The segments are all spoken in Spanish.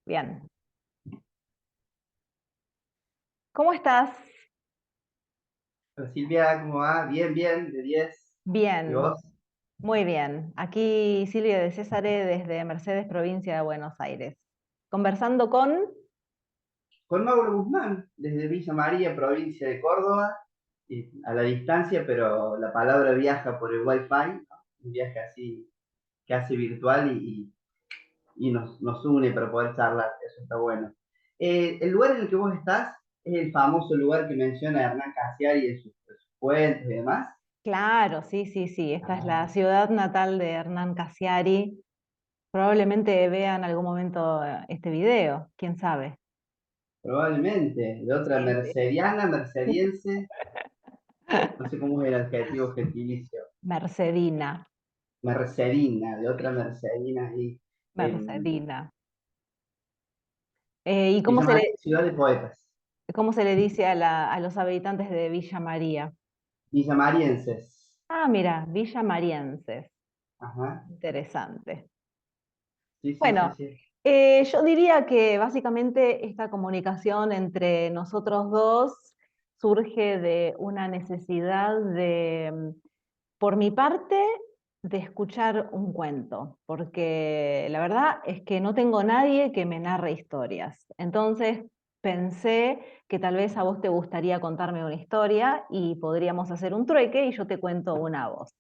Bien. ¿Cómo estás? Hola Silvia, ¿cómo va? Bien, bien, de 10. ¿Y Bien, vos? muy bien. Aquí Silvia de Césare desde Mercedes, provincia de Buenos Aires. Conversando con... Con Mauro Guzmán, desde Villa María, provincia de Córdoba, y a la distancia, pero la palabra viaja por el Wi-Fi, ¿no? Un viaje así, casi virtual y nos une para poder charlar, eso está bueno. El lugar en el que vos estás es el famoso lugar que menciona Hernán Casiari en sus cuentos y demás. Claro, sí, sí, sí. Esta es la Ah, ciudad natal de Hernán Casiari. Probablemente vea en algún momento este video, quién sabe. probablemente, de otra Sí, sí. mercediana, mercediense, no sé cómo es el adjetivo gentilicio. Mercedina, Mercedina, de otra Mercedina ahí en Mercedina. ¿Y Villa María, ciudad de poetas, cómo se le dice a los habitantes de Villa María? villamarienses. Ah, mira, Villa Marienses. Ajá, Interesante. sí, sí, sí, Bueno, sí. yo diría que básicamente esta comunicación entre nosotros dos surge de una necesidad de, por mi parte, de escuchar un cuento, porque la verdad es que no tengo nadie que me narre historias. Entonces pensé que tal vez a vos te gustaría contarme una historia y podríamos hacer un trueque y yo te cuento una a vos.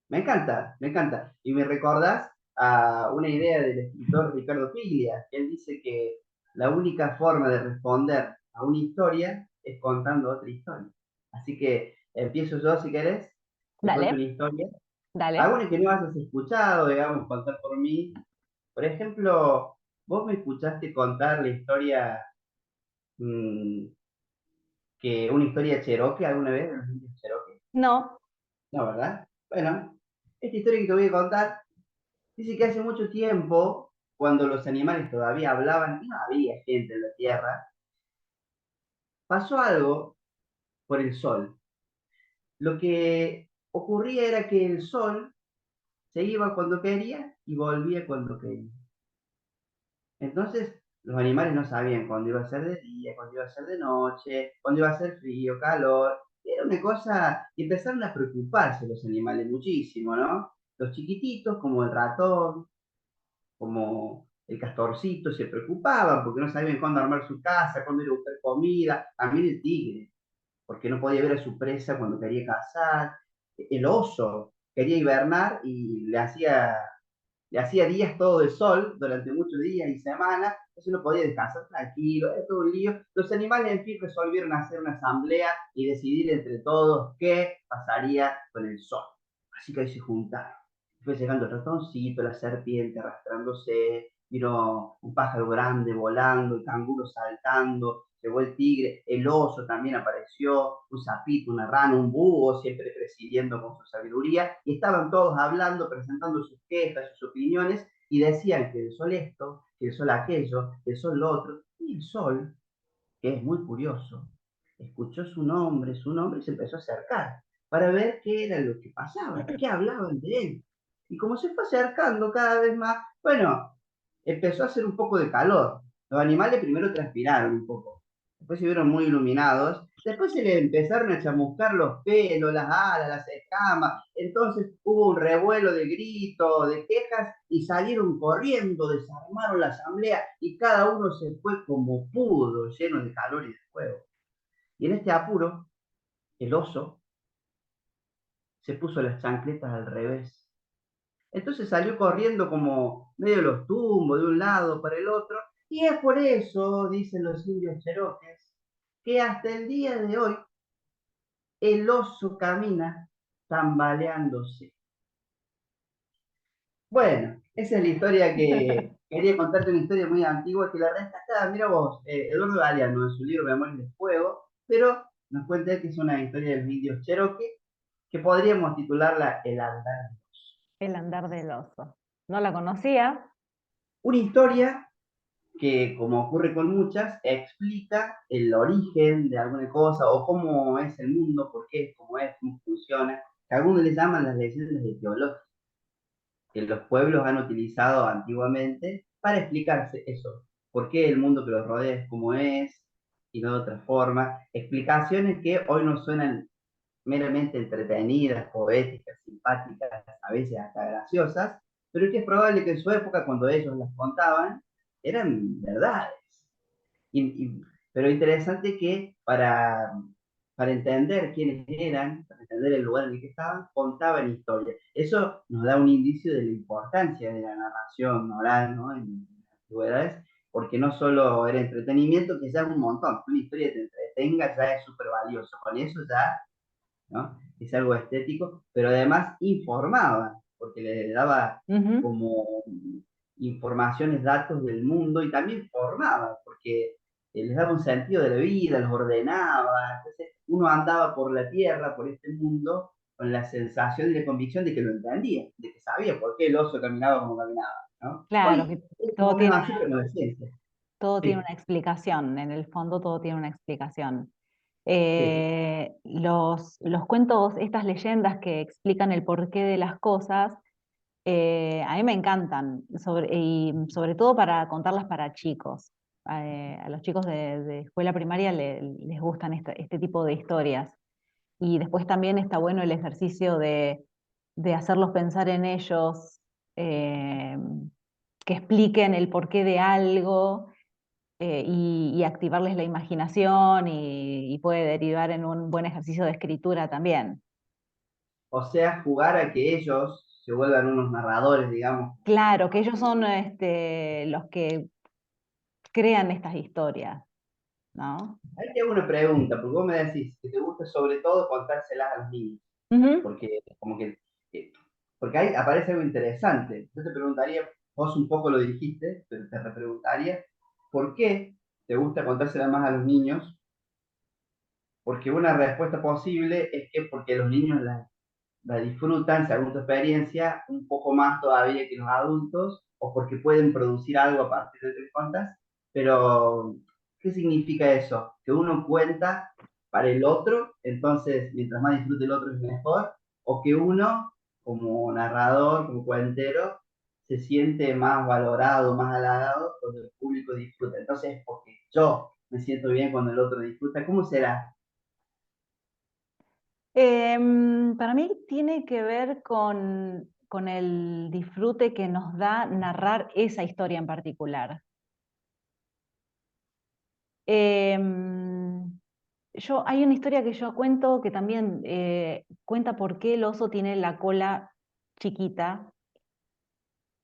Me encanta, me encanta. Y me recordás a una idea del escritor Ricardo Piglia. Él dice que la única forma de responder a una historia es contando otra historia. Así que empiezo yo si querés, te cuento una Dale, historia. dale. Alguna que no hayas escuchado, digamos, contar por mí. Por ejemplo, vos me escuchaste contar la historia mm, que una historia cherokee alguna vez de los indios cherokee. No, No, ¿verdad? Bueno, esta historia que te voy a contar dice que hace mucho tiempo, cuando los animales todavía hablaban y no había gente en la tierra, pasó algo por el sol. Lo que ocurría era que el sol se iba cuando quería y volvía cuando quería. Entonces, los animales no sabían cuándo iba a ser de día, cuándo iba a ser de noche, cuándo iba a ser frío, calor. Era una cosa, y empezaron a preocuparse los animales muchísimo, ¿no? Los chiquititos, como el ratón, como el castorcito, se preocupaban porque no sabían cuándo armar su casa, cuándo ir a buscar comida. También el tigre, porque no podía ver a su presa cuando quería cazar. El oso quería hibernar y le hacía días todo de sol durante muchos días y semanas, entonces no podía descansar tranquilo, era todo un lío. Los animales en fin resolvieron hacer una asamblea y decidir entre todos qué pasaría con el sol. Así que ahí se juntaron. Fue llegando el ratoncito, la serpiente arrastrándose, vino un pájaro grande volando, el canguro saltando, llegó el tigre, el oso también apareció, un sapito, una rana, un búho, siempre presidiendo con su sabiduría, y estaban todos hablando, presentando sus quejas, sus opiniones, y decían que el sol esto, que el sol aquello, que el sol lo otro, y el sol, que es muy curioso, escuchó su nombre y se empezó a acercar para ver qué era lo que pasaba, qué hablaban de él. Y como se fue acercando cada vez más, bueno, empezó a hacer un poco de calor. Los animales primero transpiraron un poco, después se vieron muy iluminados, después se le empezaron a chamuscar los pelos, las alas, las escamas, entonces hubo un revuelo de gritos, de quejas, y salieron corriendo, desarmaron la asamblea, y cada uno se fue como pudo, lleno de calor y de fuego. Y en este apuro, el oso se puso las chancletas al revés. Entonces salió corriendo como medio de los tumbos, de un lado para el otro, y es por eso, dicen los indios cheroques, que hasta el día de hoy el oso camina tambaleándose. Bueno, esa es la historia que quería contarte, una historia muy antigua que la rescataba, mira vos, Eduardo Galeano en su libro Memorias de Fuego, pero nos cuenta que es una historia de los indios cherokee que podríamos titularla El andar. el andar del oso. No la conocía. Una historia que, como ocurre con muchas, explica el origen de alguna cosa o cómo es el mundo, por qué es como es, cómo funciona, que algunos le llaman las leyendas etiológicas, que los pueblos han utilizado antiguamente para explicarse eso. ¿Por qué el mundo que los rodea es como es y no de otra forma? Explicaciones que hoy nos suenan meramente entretenidas, poéticas, simpáticas, a veces hasta graciosas, pero que es probable que en su época, cuando ellos las contaban, eran verdades. Pero interesante que para entender quiénes eran, para entender el lugar en el que estaban, contaban historias. Eso nos da un indicio de la importancia de la narración oral, ¿no? En las antigüedades, porque no solo era entretenimiento, que ya es un montón, que una historia te entretenga ya es súper valioso, con eso ya, ¿no? Es algo estético, pero además informaba, porque le daba Ujú. como informaciones, datos del mundo y también formaba, porque les daba un sentido de la vida, los ordenaba. Entonces uno andaba por la tierra, por este mundo, con la sensación y la convicción de que lo entendía, de que sabía por qué el oso caminaba como caminaba, ¿no? Claro, Hoy que es más todo o menos tiene así, pero no es ciencia. todo tiene Sí, una explicación, en el fondo todo tiene una explicación. sí. Los cuentos, estas leyendas que explican el porqué de las cosas, a mí me encantan, y sobre todo para contarlas para chicos. A los chicos de escuela primaria les gustan este tipo de historias. Y después también está bueno el ejercicio de hacerlos pensar en ellos, eh, que expliquen el porqué de algo, y activarles la imaginación, y puede derivar en un buen ejercicio de escritura también. O sea, jugar a que ellos se vuelvan unos narradores, digamos. Claro, que ellos son los que crean estas historias, ¿no? Ahí te hago una pregunta, porque vos me decís que te gusta sobre todo contárselas a los niños, Ujú. porque como que- porque ahí aparece algo interesante. Yo te preguntaría, vos un poco lo dijiste, pero te repreguntaría, ¿por qué te gusta contárselas más a los niños? Porque una respuesta posible es que porque los niños la disfrutan, según tu experiencia, un poco más todavía que los adultos, o porque pueden producir algo a partir de lo que contas, pero ¿qué significa eso? Que uno cuenta para el otro, entonces mientras más disfrute el otro es mejor, o que uno, como narrador, como cuentero, se siente más valorado, más halagado cuando el público disfruta. Entonces, porque yo me siento bien cuando el otro disfruta, ¿cómo será? Para mí tiene que ver con el disfrute que nos da narrar esa historia en particular. Em, Hay una historia que yo cuento que también cuenta por qué el oso tiene la cola chiquita,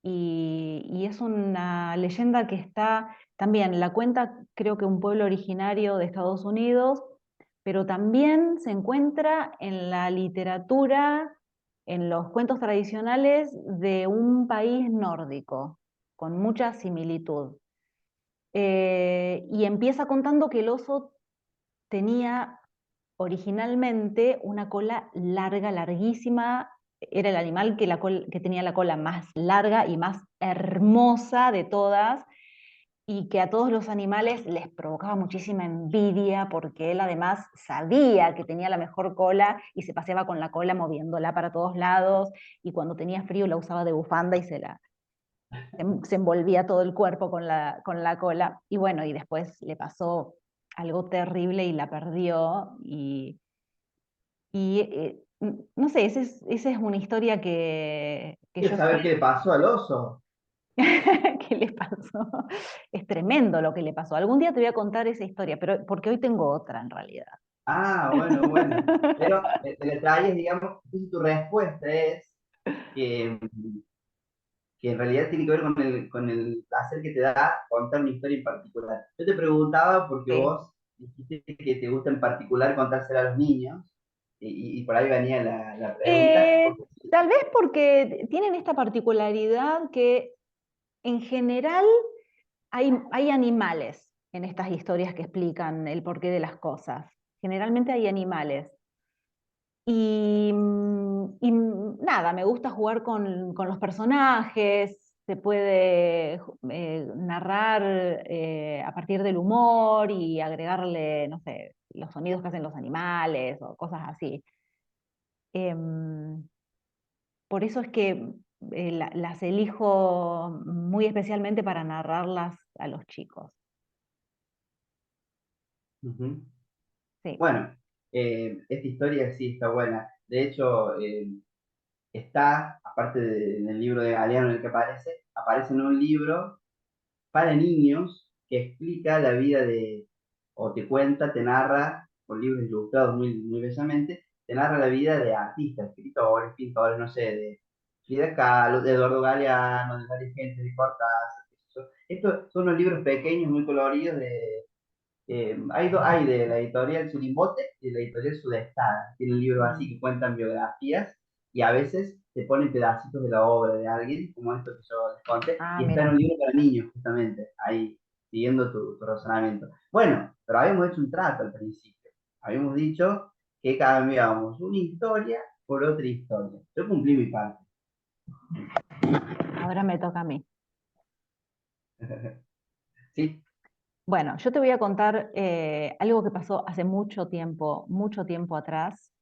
y es una leyenda que está también, la cuenta creo que un pueblo originario de Estados Unidos, pero también se encuentra en la literatura, en los cuentos tradicionales de un país nórdico, con mucha similitud. Y empieza contando que el oso tenía originalmente una cola larga, larguísima. Era el animal que tenía la cola más larga y más hermosa de todas, y que a todos los animales les provocaba muchísima envidia, porque él además sabía que tenía la mejor cola y se paseaba con la cola moviéndola para todos lados, y cuando tenía frío la usaba de bufanda y se envolvía todo el cuerpo con la cola. Y bueno, y después le pasó algo terrible y la perdió. No sé, esa es una historia que ¿Quieres yo saber qué sé le pasó al oso? que le pasó. Es tremendo lo que le pasó. Algún día te voy a contar esa historia, pero porque hoy tengo otra en realidad. Ah, bueno, bueno. Pero el detalle es, digamos, si tu respuesta es que, que en realidad tiene que ver con el placer que te da contar una historia en particular. Yo te preguntaba porque Sí. vos dijiste que te gusta en particular contársela a los niños, y por ahí venía la pregunta. Eh, Porque, Tal vez porque tienen esta particularidad que en general hay animales en estas historias que explican el porqué de las cosas. Generalmente hay animales. Nada, me gusta jugar con los personajes, se puede narrar a partir del humor y agregarle, no sé, los sonidos que hacen los animales o cosas así. Em, por eso es que las elijo muy especialmente para narrarlas a los chicos. Ujú. Sí. Bueno, esta historia sí está buena. De hecho, está, aparte en el libro de Galeano en el que aparece en un libro para niños que explica la vida o te cuenta, te narra, con libros ilustrados muy bellamente, te narra la vida de artistas, escritores, pintores, no sé, de Frida Kahlo, de Eduardo Galeano, de varias gente, de Cortázar, qué sé yo. Estos son unos libros pequeños, muy coloridos, hay de la editorial Chirimbote y de la editorial Sudestada. Tienen libros así que cuentan biografías y a veces te ponen pedacitos de la obra de alguien, como esto que yo les conté, Ah, y está en mira. un libro para niños, justamente, ahí, siguiendo tu razonamiento. Bueno, pero habíamos hecho un trato al principio. Habíamos dicho que cambiábamos una historia por otra historia. Yo cumplí mi parte. Ahora me toca a mí. Sí. Bueno, yo te voy a contar algo que pasó hace mucho tiempo atrás,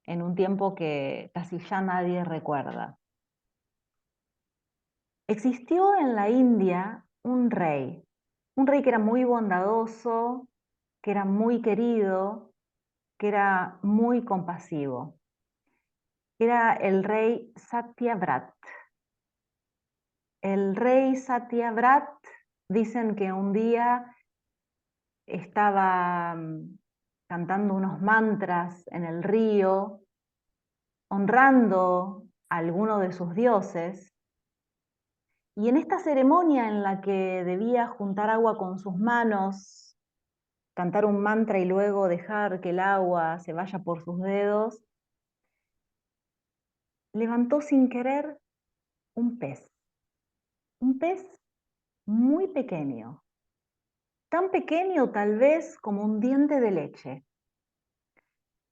en un tiempo que casi ya nadie recuerda. Existió en la India un rey que era muy bondadoso, que era muy querido, que era muy compasivo. Era el rey Satyavrat. El rey Satyavrat, dicen que un día estaba cantando unos mantras en el río, honrando a alguno de sus dioses, y en esta ceremonia en la que debía juntar agua con sus manos, cantar un mantra y luego dejar que el agua se vaya por sus dedos, levantó sin querer un pez muy pequeño, tan pequeño tal vez como un diente de leche.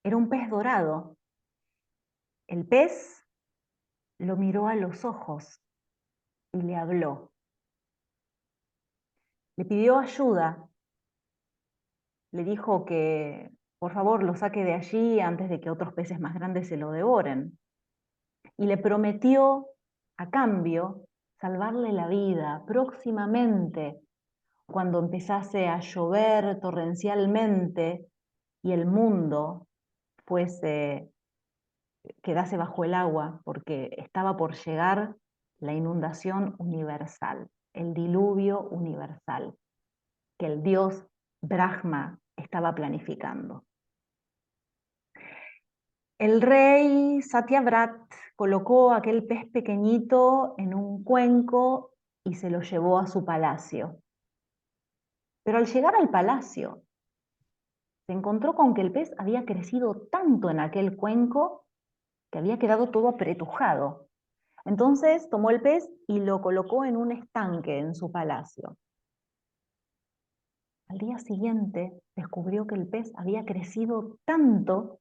Era un pez dorado. El pez lo miró a los ojos y le habló. Le pidió ayuda, le dijo que por favor lo saque de allí antes de que otros peces más grandes se lo devoren. Y le prometió, a cambio, salvarle la vida próximamente, cuando empezase a llover torrencialmente y el mundo fuese, quedase bajo el agua, porque estaba por llegar la inundación universal, el diluvio universal, que el dios Brahma estaba planificando. El rey Satyavrat colocó aquel pez pequeñito en un cuenco y se lo llevó a su palacio. Pero al llegar al palacio, se encontró con que el pez había crecido tanto en aquel cuenco que había quedado todo apretujado. Entonces tomó el pez y lo colocó en un estanque en su palacio. Al día siguiente descubrió que el pez había crecido tanto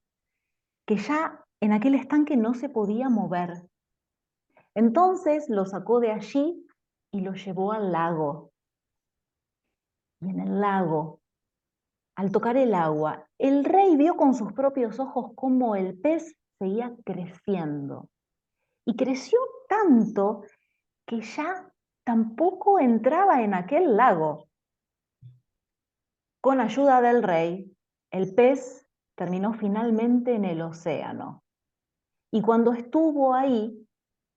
que ya en aquel estanque no se podía mover. Entonces lo sacó de allí y lo llevó al lago. Y en el lago, al tocar el agua, el rey vio con sus propios ojos cómo el pez seguía creciendo. Y creció tanto que ya tampoco entraba en aquel lago. Con ayuda del rey, el pez terminó finalmente en el océano. Y cuando estuvo ahí,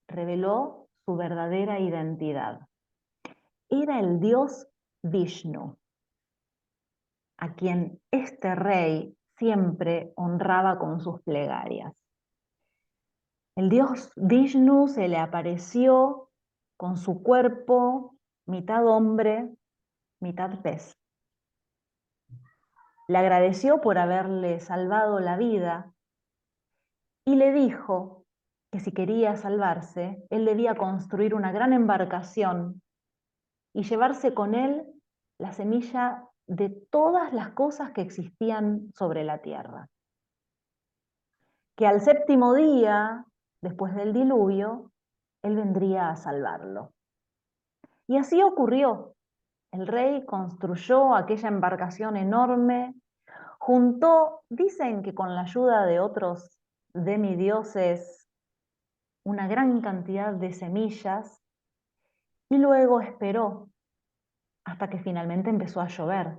reveló su verdadera identidad. Era el dios Vishnu, a quien este rey siempre honraba con sus plegarias. El dios Vishnu se le apareció con su cuerpo mitad hombre, mitad pez. Le agradeció por haberle salvado la vida y le dijo que si quería salvarse, él debía construir una gran embarcación y llevarse con él la semilla de todas las cosas que existían sobre la tierra. Que al séptimo día, después del diluvio, él vendría a salvarlo. Y así ocurrió. El rey construyó aquella embarcación enorme, juntó, dicen que con la ayuda de otros demidioses una gran cantidad de semillas y luego esperó hasta que finalmente empezó a llover.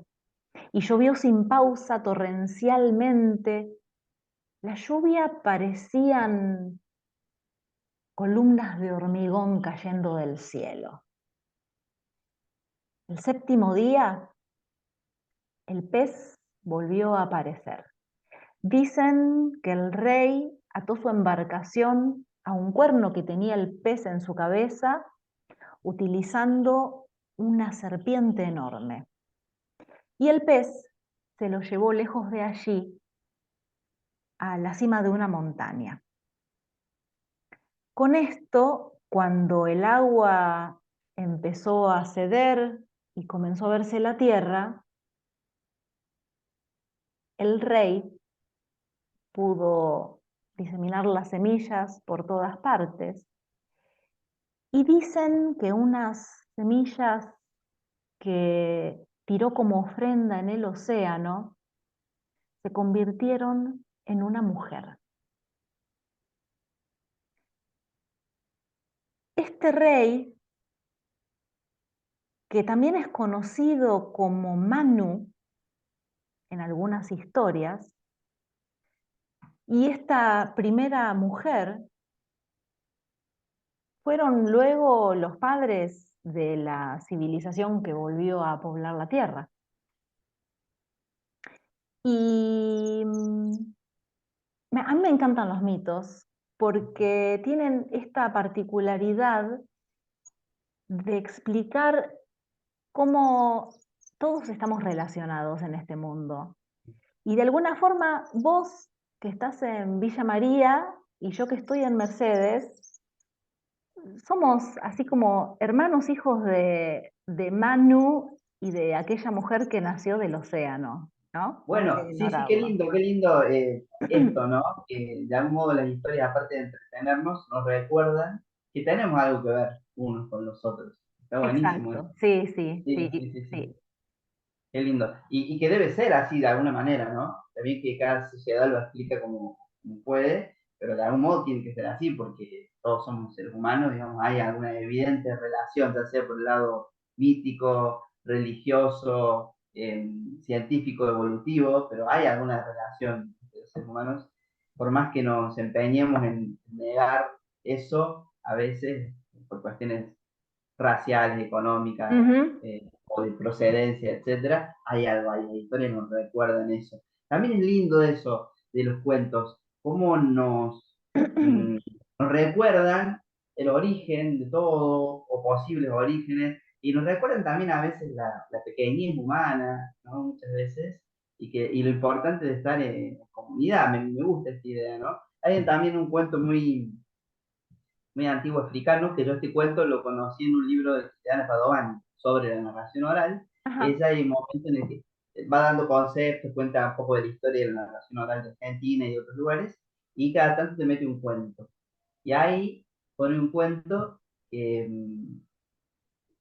Y llovió sin pausa, torrencialmente. La lluvia parecían columnas de hormigón cayendo del cielo. El séptimo día, el pez volvió a aparecer. Dicen que el rey ató su embarcación a un cuerno que tenía el pez en su cabeza, utilizando una serpiente enorme. Y el pez se lo llevó lejos de allí, a la cima de una montaña. Con esto, cuando el agua empezó a ceder y comenzó a verse la tierra, el rey pudo diseminar las semillas por todas partes. Y dicen que unas semillas que tiró como ofrenda en el océano se convirtieron en una mujer. Este rey, que también es conocido como Manu en algunas historias, y esta primera mujer fueron luego los padres de la civilización que volvió a poblar la tierra. Y a mí me encantan los mitos porque tienen esta particularidad de explicar cómo todos estamos relacionados en este mundo. Y de alguna forma, vos que estás en Villa María y yo que estoy en Mercedes, somos así como hermanos hijos de Manu y de aquella mujer que nació del océano, ¿no? No hay que Bueno, sí, sí, ignorarlo. qué lindo esto, ¿no? Que de algún modo las historias, aparte de entretenernos, nos recuerdan que tenemos algo que ver unos con los otros. Está buenísimo eso. Exacto, sí, sí, Sí, sí, sí, sí, sí. sí. Qué lindo. Y que debe ser así de alguna manera, ¿no? También que cada sociedad lo explica como puede, pero de algún modo tiene que ser así porque todos somos seres humanos, digamos, hay alguna evidente relación, ya sea por el lado mítico, religioso, científico, evolutivo, pero hay alguna relación entre los seres humanos. Por más que nos empeñemos en negar eso, a veces, por cuestiones raciales, económicas, Ujú. o de procedencia, etcétera, hay algo ahí, la historia nos recuerda en eso. También es lindo eso de los cuentos, cómo mm, nos recuerdan el origen de todo, o posibles orígenes, y nos recuerdan también a veces la pequeñez humana, ¿no? Muchas veces, y lo importante de estar en comunidad, me gusta esta idea, ¿no? Hay también un cuento muy antiguo africano, que yo este cuento lo conocí en un libro de Cristiana Padovani sobre la narración oral. Ajá. Ella hay un momento en el que va dando conceptos, cuenta un poco de la historia de la narración oral de Argentina y de otros lugares, y cada tanto te mete un cuento. Y ahí pone un cuento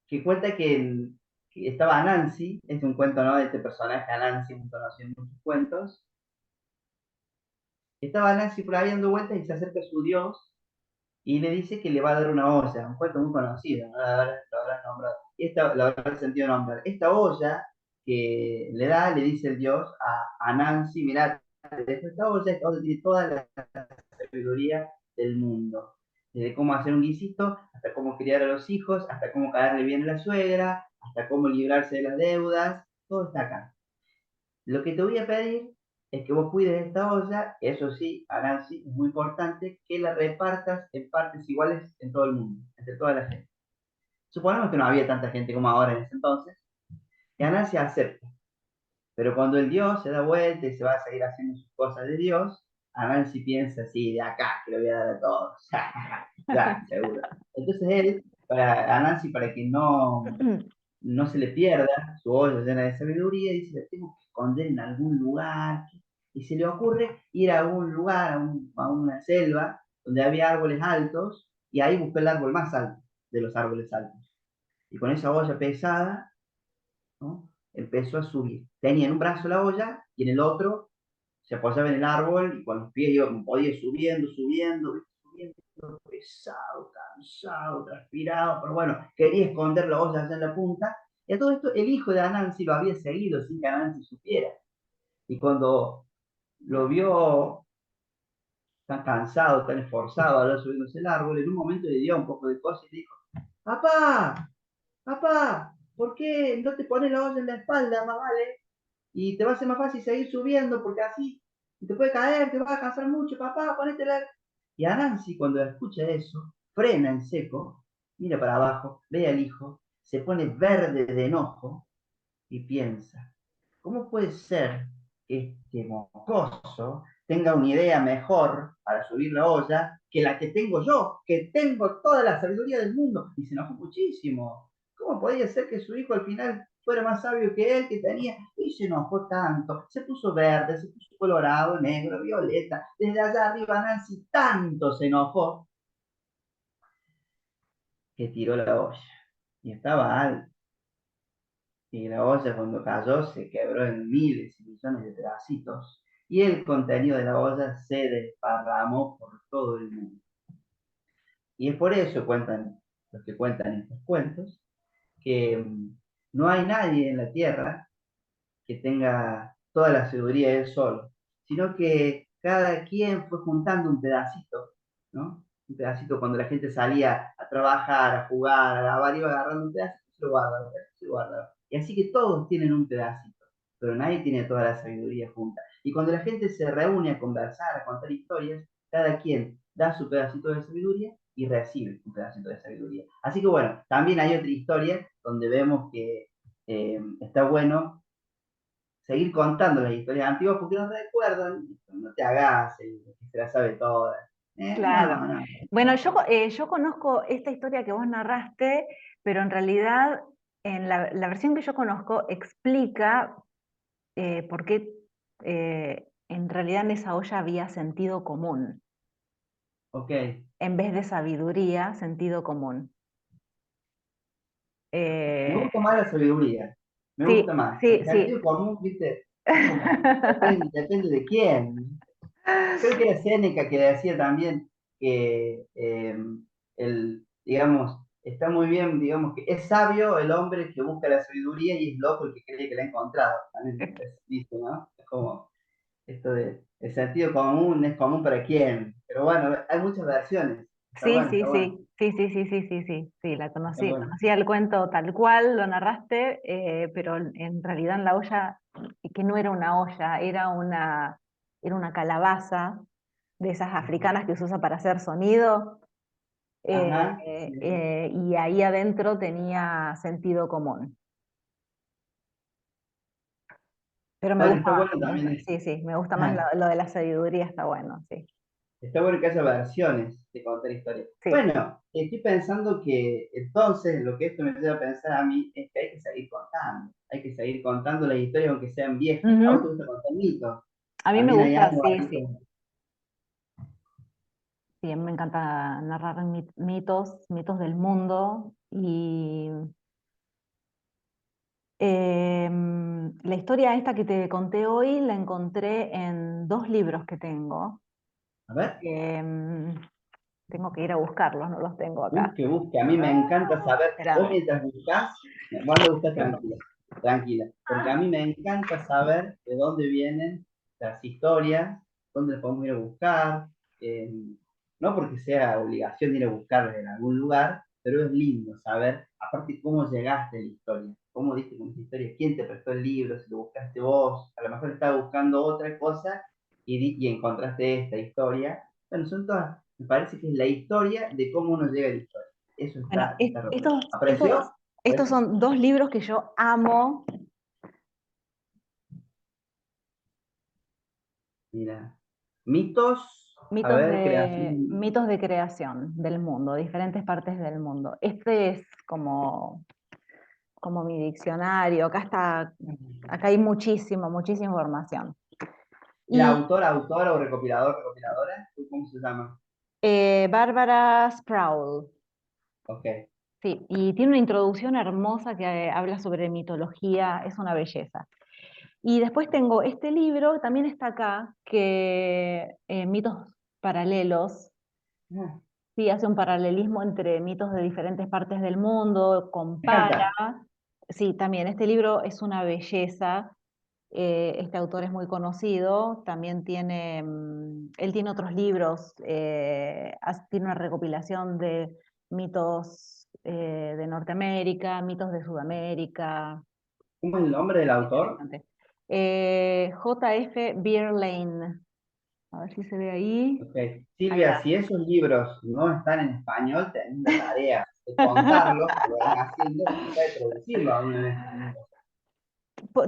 que cuenta que estaba Anansi, es un cuento, ¿no? De este personaje Anansi, muy conocido en muchos cuentos. Estaba Anansi por ahí dando vueltas y se acerca a su dios y le dice que le va a dar una olla, un cuento muy conocido, ¿no? Lo habrás nombrado. Y esta, lo habrás sentido nombrar. Esta olla que le da, le dice el dios a Nancy, mirá, esta olla tiene toda la sabiduría del mundo. Desde cómo hacer un guisito, hasta cómo criar a los hijos, hasta cómo caerle bien a la suegra, hasta cómo librarse de las deudas, todo está acá. Lo que te voy a pedir es que vos cuides esta olla, eso sí, Nancy, es muy importante que la repartas en partes iguales en todo el mundo, entre toda la gente. Suponemos que no había tanta gente como ahora en ese entonces, y Nancy acepta. Pero cuando el dios se da vuelta y se va a seguir haciendo sus cosas de dios, Nancy piensa así, de acá, que lo voy a dar a todos. Ya, seguro. Entonces él, para Nancy, para que no se le pierda su olla llena de sabiduría, dice, la tengo que esconder en algún lugar. Y se le ocurre ir a un lugar, a una selva, donde había árboles altos, y ahí buscó el árbol más alto de los árboles altos. Y con esa olla pesada, ¿no? Empezó a subir. Tenía en un brazo la olla y en el otro se apoyaba en el árbol y con los pies podía ir subiendo, subiendo, subiendo. todo pesado, cansado, transpirado, pero bueno, quería esconder la olla allá en la punta. Y a todo esto, el hijo de Anansi lo había seguido sin que Anansi supiera. Y cuando lo vio tan cansado, tan esforzado, ahora subiéndose el árbol, en un momento le dio un poco de cosa y le dijo, papá, papá, ¿por qué no te pones la olla en la espalda, más vale? Y te va a ser más fácil seguir subiendo porque así te puede caer, te vas a cansar mucho, papá, ponétela. Y a Nancy cuando escucha eso, frena en seco, mira para abajo, ve al hijo, se pone verde de enojo y piensa, ¿cómo puede ser que este mocoso tenga una idea mejor para subir la olla que la que tengo yo, que tengo toda la sabiduría del mundo? Y se enojó muchísimo. ¿Cómo podía ser que su hijo al final fuera más sabio que él, que tenía? Y se enojó tanto, se puso verde, se puso colorado, negro, violeta. Desde allá arriba Nancy tanto se enojó que tiró la olla. Y estaba alto. Y la olla cuando cayó se quebró en miles y millones de pedacitos y el contenido de la olla se desparramó por todo el mundo. Y es por eso cuentan los que cuentan estos cuentos que no hay nadie en la tierra que tenga toda la sabiduría él solo, sino que cada quien fue juntando un pedacito, ¿no? Un pedacito cuando la gente salía a trabajar, a jugar, a lavar, iba agarrando un pedacito, se lo guardaba, se lo guardaba. Y así que todos tienen un pedacito, pero nadie tiene toda la sabiduría junta. Y cuando la gente se reúne a conversar, a contar historias, cada quien da su pedacito de sabiduría y recibe un pedacito de sabiduría. Así que bueno, también hay otra historia donde vemos que está bueno seguir contando las historias antiguas porque nos recuerdan, no te hagas el que se la sabe toda. Claro. No, no. Bueno, yo conozco esta historia que vos narraste, pero en realidad en la versión que yo conozco explica por qué en realidad en esa olla había sentido común, Ok. en vez de sabiduría, sentido común. Me Eh, gusta más la sabiduría. Me gusta sí, más. sí, El sí. sentido común, viste, es como, depende de quién. Creo que era Séneca que decía también que digamos, está muy bien, digamos, que es sabio el hombre que busca la sabiduría y es loco el que cree que la ha encontrado. También dice, ¿no? Es como esto de el sentido común es común para quién. Pero bueno, hay muchas versiones. Está Sí, bueno, sí, está bueno, sí, sí, sí, sí, sí, sí, sí, sí, la está conocí, bueno. conocía el cuento tal cual, lo narraste, pero en realidad en la olla, que no era una olla, era una calabaza de esas africanas que se usa para hacer sonido, Ajá. Sí, sí. y ahí adentro tenía sentido común. Pero me Bueno, gusta está bueno más, también sí, sí, me gusta más ajá, lo de la sabiduría, está bueno, sí. está bueno que haya versiones de contar historias. Sí. Bueno, estoy pensando que entonces lo que esto me lleva a pensar a mí es que hay que seguir contando. Hay que seguir contando las historias aunque sean viejas. ¿A vos te Ujú. gusta contar mitos? A mí me También hay gusta, algo sí, ahí sí. como, Sí, a mí me encanta narrar mitos del mundo y la historia esta que te conté hoy la encontré en dos libros que tengo. a ver, Em, Tengo que ir a buscarlos, no los tengo acá. busque, busque. A mí me encanta saber, vos Espérame. mientras buscás, vos anda a buscar tranquila, tranquila. Porque a mí me encanta saber de dónde vienen las historias, dónde las podemos ir a buscar. eh, no porque sea obligación de ir a buscarlas en algún lugar, pero es lindo saber, aparte, cómo llegaste a la historia, cómo diste con esa historia, quién te prestó el libro, si lo buscaste vos, a lo mejor estabas buscando otra cosa y encontraste esta historia. Bueno, son todas, me parece que es la historia de cómo uno llega a la historia. Eso Bueno, está re bueno. ¿Apreció? estos ¿Aprecio? son dos libros que yo amo. Mira. Mitos, a ver, creación. Mitos de creación del mundo, diferentes partes del mundo. Este es como mi diccionario, acá hay muchísima información. La Y autora, autora o recopilador, recopiladora, ¿cómo se llama? Barbara Sproul, Ok. sí, y tiene una introducción hermosa que habla sobre mitología, es una belleza. Y después tengo este libro, también está acá, que Mitos Paralelos, Ah, Sí, hace un paralelismo entre mitos de diferentes partes del mundo, Me encanta. compara. Sí, también este libro es una belleza. Este autor es muy conocido, también tiene, él tiene otros libros, tiene una recopilación de mitos de Norteamérica, mitos de Sudamérica, ¿Cómo es el nombre del autor? interesante. J.F. Beer Lane, a ver si se ve ahí. Ok. Ahí Silvia, va. si esos libros no están en español, tenés una tarea de contarlos, que lo van haciendo y quizá de traducirlo a uno de estos libros.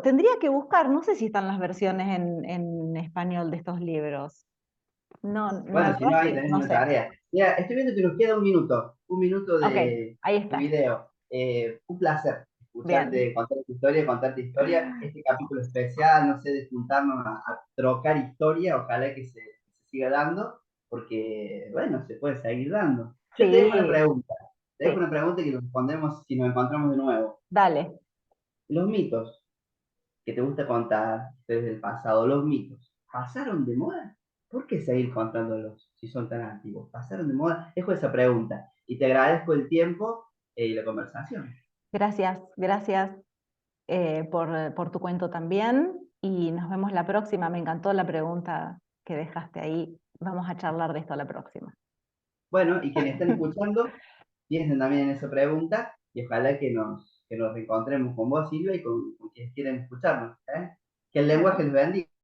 Tendría que buscar, no sé si están las versiones en español de estos libros. No, la Bueno, si verdad no, es ahí que tenés no una sé. tarea. Mira, estoy viendo que nos queda un minuto Ok, ahí de está. video. Un placer Bien. escucharte, contarte historia. Este capítulo especial, no sé, de juntarnos a trocar historia, ojalá que se siga dando, porque, bueno, se puede seguir dando. Yo te dejo una Sí, pregunta, te dejo sí, una pregunta que nos respondemos si nos encontramos de nuevo. dale. Los mitos que te gusta contar desde el pasado, los mitos, ¿pasaron de moda? ¿Por qué seguir contándolos si son tan antiguos? ¿Pasaron de moda? Dejo esa pregunta y te agradezco el tiempo y la conversación. Gracias, gracias por tu cuento también y nos vemos la próxima. Me encantó la pregunta que dejaste ahí. Vamos a charlar de esto la próxima. Bueno, y quienes están escuchando, piensen también en esa pregunta y ojalá que nos reencontremos con vos, Silvia, y con quienes quieren escucharnos. ¿Eh? Que el lenguaje Bueno, los bendiga.